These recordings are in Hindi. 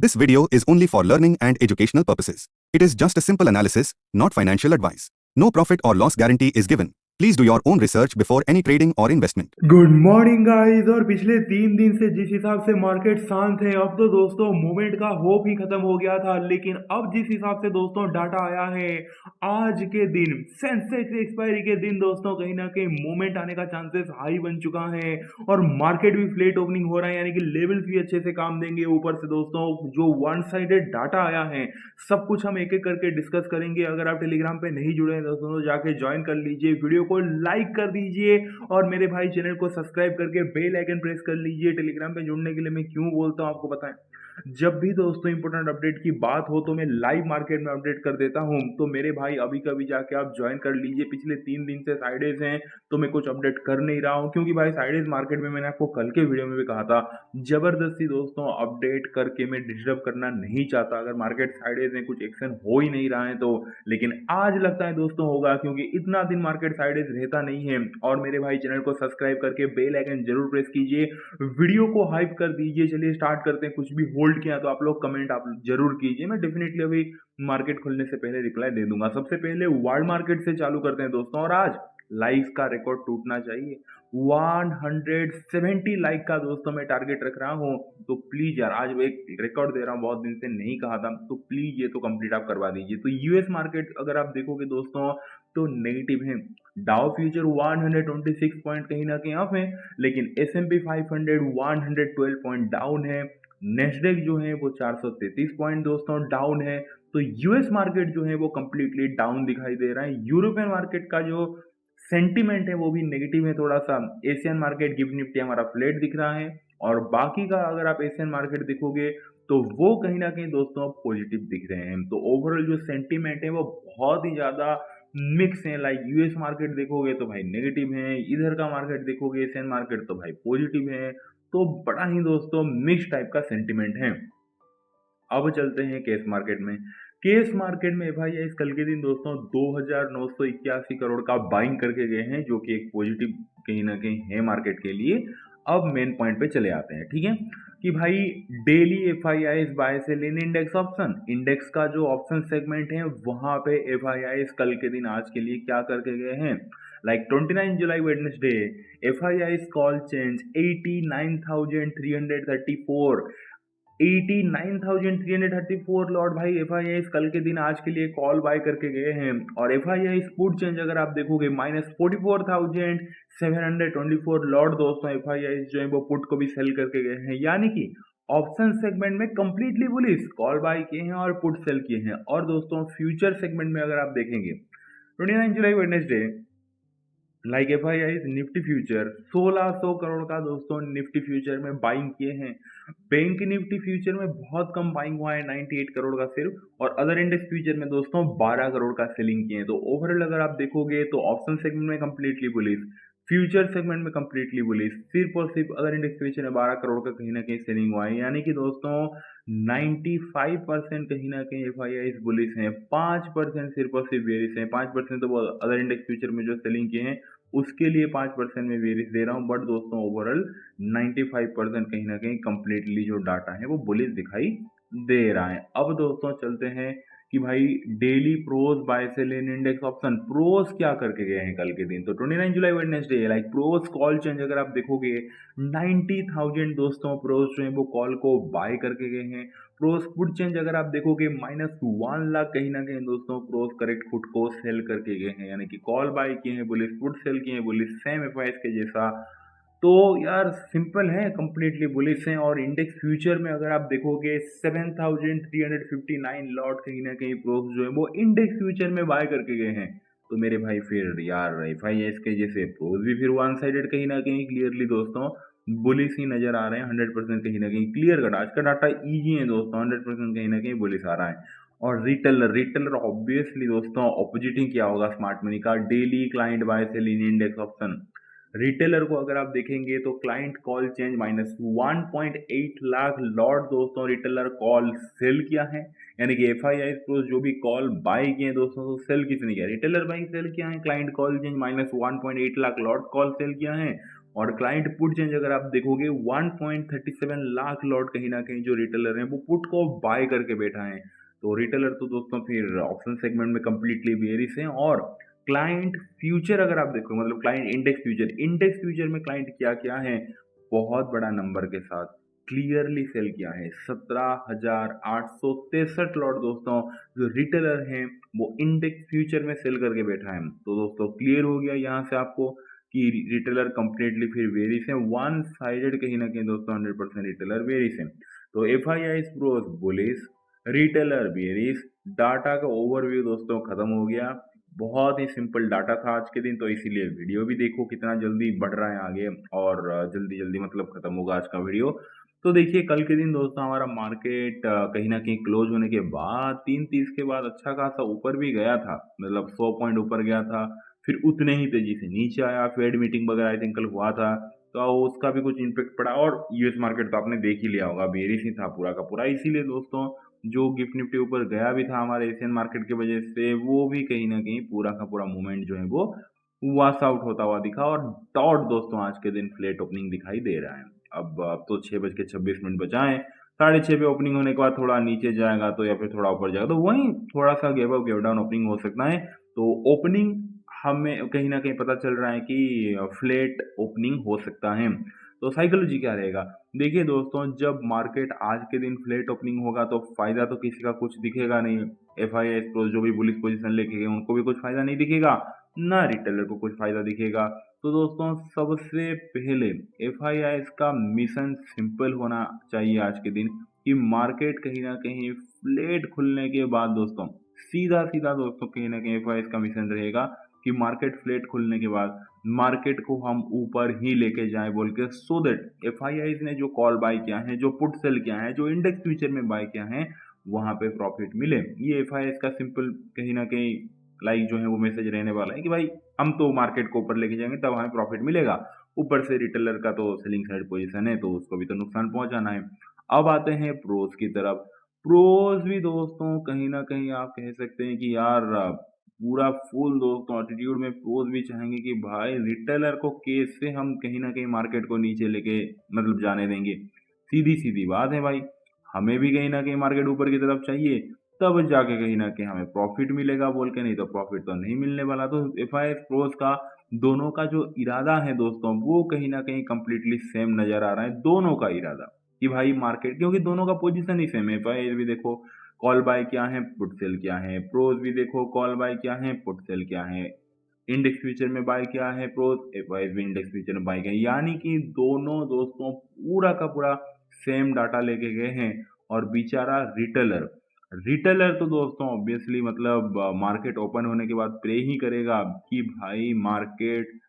This video is only for learning and educational purposes. It is just a simple analysis, not financial advice. No profit or loss guarantee is given. Please do your own research before any trading or investment. Good morning guys. और पिछले 3 दिन से जिस हिसाब से मार्केट शांत है, अब तो दोस्तों मूवमेंट का होप ही खत्म हो गया था। लेकिन अब जिस हिसाब से दोस्तों डाटा आया है आज के दिन, सेंसेक्स एक्सपायरी के दिन, दोस्तों कहीं ना कहीं मूवमेंट आने का चांसेस हाई बन चुका है और मार्केट भी फ्लेट ओपनिंग हो रहा है, यानी कि लेवल्स भी अच्छे से काम देंगे। ऊपर से दोस्तों जो वन साइडेड डाटा आया है, सब कुछ हम एक एक करके डिस्कस करेंगे। अगर आप टेलीग्राम पे नहीं जुड़े हैं दोस्तों तो जाके ज्वाइन कर लीजिए, वीडियो को लाइक कर दीजिए और मेरे भाई चैनल को सब्सक्राइब करके बेल आइकन प्रेस कर लीजिए। टेलीग्राम पे जुड़ने के लिए मैं क्यों बोलता हूँ आपको पता है, जब भी दोस्तों इंपॉर्टेंट अपडेट की बात हो तो मैं लाइव मार्केट में अपडेट कर देता हूँ। तो मेरे भाई अभी कभी जाके आप ज्वाइन कर लीजिए। पिछले 3 दिन से साइडेज हैं तो मैं कुछ अपडेट कर नहीं रहा हूँ, क्योंकि भाई साइडेज मार्केट में मैंने आपको कल के वीडियो में भी कहा था, जबरदस्ती दोस्तों अपडेट करके मैं डिस्टर्ब करना नहीं चाहता अगर मार्केट साइडेज में कुछ एक्शन हो ही नहीं रहा है तो। लेकिन आज लगता है दोस्तों होगा, क्योंकि इतना दिन मार्केट साइडेज रहता नहीं है। और मेरे भाई चैनल को सब्सक्राइब करके बेल आइकन जरूर प्रेस कीजिए, वीडियो को हाइप कर दीजिए। चलिए स्टार्ट करते हैं। कुछ भी होल्ड किया तो आप लोग कमेंट आप जरूर कीजिए, मैं डेफिनेटली अभी मार्केट खुलने से पहले रिप्लाई दे दूंगा। सबसे पहले वर्ल्ड मार्केट से चालू करते हैं दोस्तों, और आज लाइक्स का रिकॉर्ड टूटना चाहिए। 170 लाइक का दोस्तों मैं टारगेट रख रहा हूँ, तो प्लीज यार आज एक रिकॉर्ड दे रहा हूँ, बहुत दिन से नहीं कहा था, तो प्लीज ये तो कंप्लीट आप करवा दीजिए। तो यूएस मार्केट अगर आप देखोगे दोस्तों तो नेगेटिव है। डाउ फ्यूचर 126 पॉइंट कहीं ना कहीं अप है, लेकिन S&P 500 112 पॉइंट डाउन है। नेस्डेक जो है वो 433 पॉइंट दोस्तों डाउन है। तो यूएस मार्केट जो है वो कंप्लीटली डाउन दिखाई दे रहा है। यूरोपियन मार्केट का जो सेंटीमेंट है वो भी नेगेटिव है थोड़ा सा। एशियन मार्केट गिव निफ्टी हमारा फ्लैट दिख रहा है, और बाकी का अगर आप एशियन मार्केट देखोगे तो वो कहीं ना कहीं दोस्तों पॉजिटिव दिख रहे हैं। तो ओवरऑल जो सेंटीमेंट है वो बहुत ही ज्यादा मिक्स है। लाइक यूएस मार्केट देखोगे तो भाई नेगेटिव है, इधर का मार्केट देखोगे एशियन मार्केट तो भाई पॉजिटिव है। तो बड़ा ही दोस्तों मिक्स टाइप का सेंटीमेंट है। अब चलते हैं केस मार्केट में। केस मार्केट में भाई इस कल के दिन दोस्तों 2981 करोड़ का बाइंग करके गए हैं, जो कि एक पॉजिटिव कहीं ना कहीं है मार्केट के लिए। अब मेन पॉइंट पे चले आते हैं, ठीक है, कि भाई daily FIIs bye sell in index option, index का जो ऑप्शन सेगमेंट है वहां पे FIIs कल के दिन आज के लिए क्या करके गए हैं। लाइक 29 जुलाई Wednesday FIIs call change 89,334, 89,334 lot भाई FIIs कल के दिन आज के लिए कॉल बाय करके गए हैं। और FIIs पुट चेंज अगर आप देखोगे -44,724 लॉट दोस्तों FIIs जो है वो पुट को भी सेल करके गए हैं, यानी कि ऑप्शन सेगमेंट में कंप्लीटली बुलिश कॉल बाय किए हैं और पुट सेल किए हैं। और दोस्तों फ्यूचर सेगमेंट में अगर आप देखेंगे 29 जुलाई Wednesday like FIIs Nifty future 1600 crore का दोस्तों निफ्टी फ्यूचर में बाइंग किए हैं। बैंक निफ्टी फ्यूचर में बहुत कम बाइंग हुआ है, 98 करोड़ का सिर्फ, और अदर इंडेक्स फ्यूचर में दोस्तों 12 करोड़ का सेलिंग किए हैं। तो ओवरऑल अगर आप देखोगे तो ऑप्शन सेगमेंट में कंप्लीटली बुलिश, फ्यूचर सेगमेंट में कंप्लीटली बुलिश, सिर्फ और सिर्फ अदर इंडेक्स फ्यूचर में 12 करोड़ का कहीं ना कहीं सेलिंग हुआ है, यानी कि दोस्तों 95% कहीं ना कहीं FIIs बुलिश हैं, 5% सिर्फ और सिर्फ बेरिश हैं। 5% तो वो अदर इंडेक्स फ्यूचर में जो सेलिंग किए हैं उसके लिए 5% में वेरिस दे रहा हूँ, बट दोस्तों ओवरऑल 95% कहीं ना कहीं कंप्लीटली जो डाटा है वो बुलिश दिखाई दे रहा है। अब दोस्तों चलते हैं कि भाई daily pros buy sell in index option, pros क्या करके गए हैं कल के दिन। तो 29 जुलाई Wednesday like pros call change अगर आप देखोगे 90,000 दोस्तों प्रोज जो है वो कॉल को बाय करके गए हैं। प्रोस पुट चेंज अगर आप देखोगे -1 लाख कहीं ना कहीं दोस्तों प्रोस करेक्ट पुट को सेल करके गए हैं, यानी कि कॉल बाय किए हैं बुलिश, पुट सेल किए हैं बुलिश, सेम FIIs के जैसा। तो यार सिंपल है, कंप्लीटली बुलिश हैं। और इंडेक्स फ्यूचर में अगर आप देखोगे 7,359 लॉट कहीं ना कहीं प्रोस जो है वो इंडेक्स फ्यूचर में बाय करके गए हैं। तो मेरे भाई फिर यार FIIs के जैसे प्रोस भी फिर वन साइडेड कहीं ना कहीं क्लियरली दोस्तों बुलिश ही नजर आ रहे हैं। 100% कहीं ना कहीं क्लियर कट आज का डाटा इजी है दोस्तों, 100% कहीं ना कहीं बुलिश आ रहा है। और रिटेलर ऑब्वियसली दोस्तों ऑपोजिटिंग किया होगा स्मार्ट मनी का, daily client bye sell in index option. Retailer को अगर आप देखेंगे तो client call change -1.8 lakh lot दोस्तों रिटेलर कॉल सेल किया है, यानी कि FIIs प्रोस जो भी कॉल बाय किए हैं दोस्तों तो सेल किसने किया, रिटेलर बाई सेल किया है। Client call change -1.8 lakh lot call sell किया है। और क्लाइंट पुट चेंज अगर आप देखोगे 1.37 लाख लॉट कहीं ना कहीं जो रिटेलर हैं वो पुट को बाय करके बैठा है। तो रिटेलर तो दोस्तों फिर ऑप्शन सेगमेंट में कंप्लीटली बेयरिश है। और क्लाइंट फ्यूचर अगर आप देखो मतलब क्लाइंट इंडेक्स फ्यूचर में क्लाइंट क्या क्या है, बहुत बड़ा नंबर के साथ क्लियरली सेल किया है 17,863 लॉट दोस्तों। जो रिटेलर हैं वो इंडेक्स फ्यूचर में सेल करके बैठा है। तो दोस्तों क्लियर हो गया यहाँ से आपको कि रिटेलर कंप्लीटली फिर वेरिस है, वन साइडेड कहीं ना कहीं दोस्तों 100% रिटेलर वेरिस है। तो एफ आई आई प्रोस बुलिस, रिटेलर वेरिस, डाटा का ओवरव्यू दोस्तों खत्म हो गया। बहुत ही सिंपल डाटा था आज के दिन, तो इसीलिए वीडियो भी देखो कितना जल्दी बढ़ रहा है आगे, और जल्दी जल्दी मतलब खत्म होगा आज का वीडियो। तो देखिए कल के दिन दोस्तों हमारा मार्केट कहीं ना कहीं क्लोज होने के बाद 3:30 के बाद अच्छा खासा ऊपर भी गया था, मतलब 100 पॉइंट ऊपर गया था। फिर उतने ही तेजी से नीचे आया, फेड मीटिंग वगैरह आई थिंक कल हुआ था, तो उसका भी कुछ इम्पेक्ट पड़ा। और यूएस मार्केट तो आपने देख ही लिया होगा, बेरिश ही था पूरा का पूरा। इसीलिए दोस्तों जो गिफ्ट निफ्टी ऊपर गया भी था हमारे एशियन मार्केट की वजह से, वो भी कहीं ना कहीं पूरा का पूरा मूवमेंट जो है वो वॉश आउट होता हुआ दिखा। और डॉट दोस्तों आज के दिन फ्लैट ओपनिंग दिखाई दे रहा है। अब तो 6:26 बचा है, 6:30 पे ओपनिंग होने के बाद थोड़ा नीचे जाएगा तो या फिर थोड़ा ऊपर जाएगा, तो वहीं थोड़ा सा gap up gap down opening हो सकता है। तो ओपनिंग हमें कहीं न कहीं पता चल रहा है कि फ्लैट ओपनिंग हो सकता है। तो साइकोलॉजी क्या रहेगा? देखिए दोस्तों, जब मार्केट आज के दिन फ्लैट ओपनिंग होगा तो फ़ायदा तो किसी का कुछ दिखेगा नहीं। एफआईआई प्रोस जो भी बुलिश पोजीशन लेके गए उनको भी कुछ फ़ायदा नहीं दिखेगा, ना रिटेलर को कुछ फ़ायदा दिखेगा। तो दोस्तों सबसे पहले एफआईआईज़ का मिशन सिंपल होना चाहिए आज के दिन, कि मार्केट कहीं न कहीं फ्लैट खुलने के बाद दोस्तों सीधा-सीधा दोस्तों कहीं न कहीं एफआईआईज़ का मिशन रहेगा कि मार्केट फ्लैट खुलने के बाद मार्केट को हम ऊपर ही लेके जाएँ बोल के, सो दैट एफआईआईज़ ने जो कॉल बाय किया है, जो पुट सेल किया है, जो इंडेक्स फ्यूचर में बाय किया है, वहाँ पे प्रॉफिट मिले। ये एफआईआईज़ का सिंपल कहीं न कहीं लाइक जो है वो मैसेज रहने वाला है कि भाई हम तो मार्केट को ऊपर लेके जाएँगे तब हमें प्रॉफिट मिलेगा। ऊपर से रिटेलर का तो सेलिंग साइड पोजीशन है, तो उसको भी तो नुकसान पहुँचाना है। अब आते हैं प्रोस की तरफ। प्रोस भी दोस्तों कहीं न कहीं आप कह सकते हैं कि यार पूरा फुल दोस्तों एटीट्यूड में प्रोस भी चाहेंगे कि भाई रिटेलर को कैसे हम कहीं न कहीं मार्केट को नीचे लेके मतलब जाने देंगे। सीधी-सीधी बात है भाई, हमें भी कहीं न कहीं मार्केट ऊपर की तरफ चाहिए, तब जाके कहीं न कहीं हमें प्रॉफ़िट मिलेगा बोल के, नहीं तो प्रॉफ़िट तो नहीं मिलने वाला। तो एफआईआई प्रोस का दोनों का जो इरादा है दोस्तों, वो कहीं न कहीं कंप्लीटली सेम नज़र आ रहा है, दोनों का इरादा। कि भाई मार्केट, क्योंकि दोनों का पोजीशन ही सेम है। एफआईआई भी देखो कॉल बाय क्या है, पुट सेल क्या है, प्रोस भी देखो कॉल बाय क्या है, पुट सेल क्या है। इंडेक्स फ्यूचर में बाय किया है प्रोस, एफआईआई भी इंडेक्स फ्यूचर में बाय किया है। यानी कि दोनों दोस्तों पूरा का पूरा सेम डाटा लेके गए हैं। और बेचारा रिटेलर, रिटेलर तो दोस्तों ऑब्वियसली मतलब मार्केट ओपन होने के बाद प्रे ही करेगा कि भाई मार्केट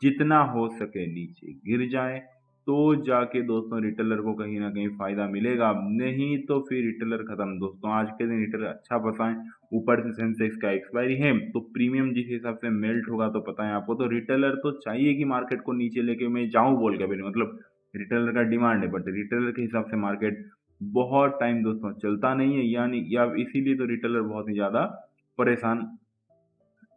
जितना हो सके नीचे गिर जाए, तो जाके दोस्तों रिटेलर को कहीं न कहीं फ़ायदा मिलेगा, नहीं तो फिर रिटेलर खत्म। दोस्तों आज के दिन रिटेलर अच्छा फँसा है, ऊपर से सेंसेक्स का एक्सपायरी है, तो प्रीमियम जिस हिसाब से मेल्ट होगा तो पता है आपको। तो रिटेलर तो चाहिए कि मार्केट को नीचे लेके मैं जाऊँ बोल के, अभी नहीं मतलब रिटेलर का डिमांड है, बट रिटेलर के हिसाब से मार्केट बहुत टाइम दोस्तों चलता नहीं है, यानी या इसीलिए तो रिटेलर बहुत ही ज़्यादा परेशान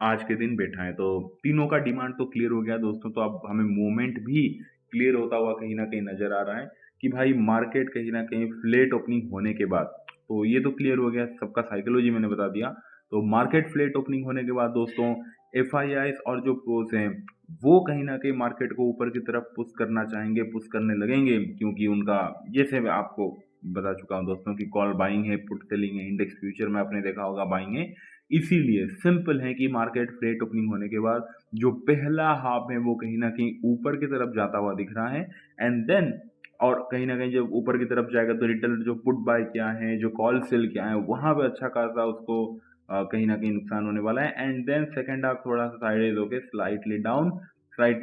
आज के दिन बैठा है। तो तीनों का डिमांड तो क्लियर हो गया दोस्तों, तो अब हमें मूवमेंट भी क्लियर होता हुआ कहीं न कहीं नज़र आ रहा है कि भाई मार्केट कहीं न कहीं फ्लैट ओपनिंग होने के बाद, तो ये तो क्लियर हो गया, सबका साइकोलॉजी मैंने बता दिया। तो मार्केट फ्लैट ओपनिंग होने के बाद दोस्तों एफआईआईज़ और जो प्रोस हैं, वो कहीं न कहीं मार्केट को ऊपर की तरफ पुश करना चाहेंगे, पुश करने लगेंगे, क्योंकि उनका जैसे मैं आपको बता चुका हूँ दोस्तों कि कॉल बाइंग है, पुट सेलिंग है, इंडेक्स फ्यूचर में आपने देखा होगा बाइंग है। इसीलिए सिंपल है कि मार्केट फ्लैट ओपनिंग होने के बाद जो पहला हाफ है वो कहीं न कहीं ऊपर की तरफ जाता हुआ दिख रहा है। एंड देन और कहीं न कहीं जब ऊपर की तरफ जाएगा तो रिटेलर जो पुट बाय किया है, जो कॉल सेल किया है, वहाँ पे अच्छा खासा उसको कहीं न कहीं नुकसान होने वाला है। एंड देन सेकंड हाफ थोड़ा-सा साइडवेज़ होके स्लाइटली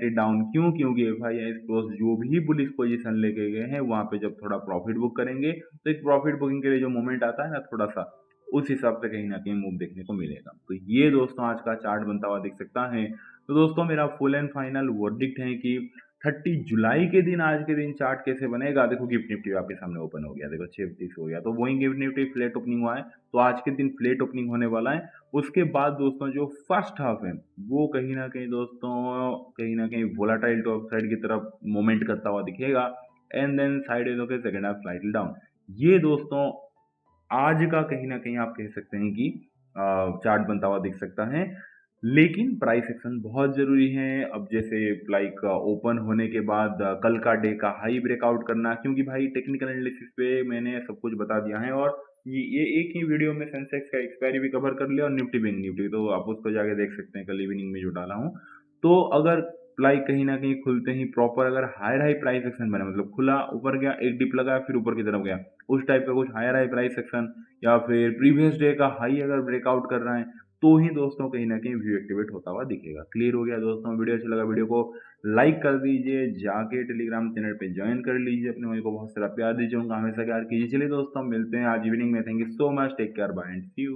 डाउन क्यों? क्योंकि एफआईआई क्लोज जो भी बुलिश पोज़ीशन लेके गए हैं, वहाँ पे जब थोड़ा प्रॉफिट बुक करेंगे, तो एक प्रॉफिट बुकिंग के लिए जो मोमेंट आता है ना थोड़ा-सा, उस हिसाब से कहीं न कहीं मूव देखने को मिलेगा। तो ये दोस्तों आज का चार्ट बनता हुआ दिख सकता है। तो दोस्तों मेरा फुल एंड फाइनल वर्डिक्ट है कि 30 जुलाई के दिन आज के दिन चार्ट कैसे बनेगा, देखो गिफ्ट निफ्टी आपके सामने ओपन हो गया, देखो 36 हो गया, तो वही गिफ्ट निफ्टी फ्लैट ओपनिंग हुआ है, तो आज के दिन फ्लैट ओपनिंग होने वाला है। उसके बाद दोस्तों जो फर्स्ट हाफ है वो कहीं ना कहीं दोस्तों कहीं ना कहीं वोलाटाइल टू अपसाइड की तरफ मूवमेंट करता हुआ दिखेगा, एंड देन साइड होकर सेकेंड हाफ स्लाइटली डाउन। ये दोस्तों आज का कहीं ना कहीं आप कह सकते हैं कि चार्ट बनता हुआ दिख सकता है, लेकिन प्राइस एक्शन बहुत ज़रूरी है। अब जैसे लाइक ओपन होने के बाद कल का डे का हाई ब्रेकआउट करना, क्योंकि भाई टेक्निकल एनालिसिस पे मैंने सब कुछ बता दिया है, और ये एक ही वीडियो में सेंसेक्स का एक्सपायरी भी कवर कर लिया और निफ्टी बैंक निफ्टी तो आप उसको जाके देख सकते हैं, कल इवनिंग में जो डाला हूँ। तो अगर लाइक कहीं ना कहीं खुलते ही प्रॉपर अगर हायर हाई प्राइस एक्शन बने, मतलब खुला ऊपर गया, एक डिप लगा, फिर ऊपर की तरफ गया, उस टाइप का कुछ हायर हाई प्राइस एक्शन, या फिर प्रीवियस डे का हाई अगर ब्रेकआउट कर रहा है, तो ही दोस्तों कहीं ना कहीं व्यू एक्टिवेट होता हुआ दिखेगा। क्लियर हो गया दोस्तों? वीडियो अच्छा लगा, वीडियो को लाइक कर दीजिए, जाके टेलीग्राम चैनल पे ज्वाइन कर लीजिए, अपने भाई को बहुत सारा प्यार दीजिए, उनका हमेशा प्यार कीजिए। चलिए दोस्तों मिलते हैं आज इवनिंग में। Thank you so much, take care, bye and see you.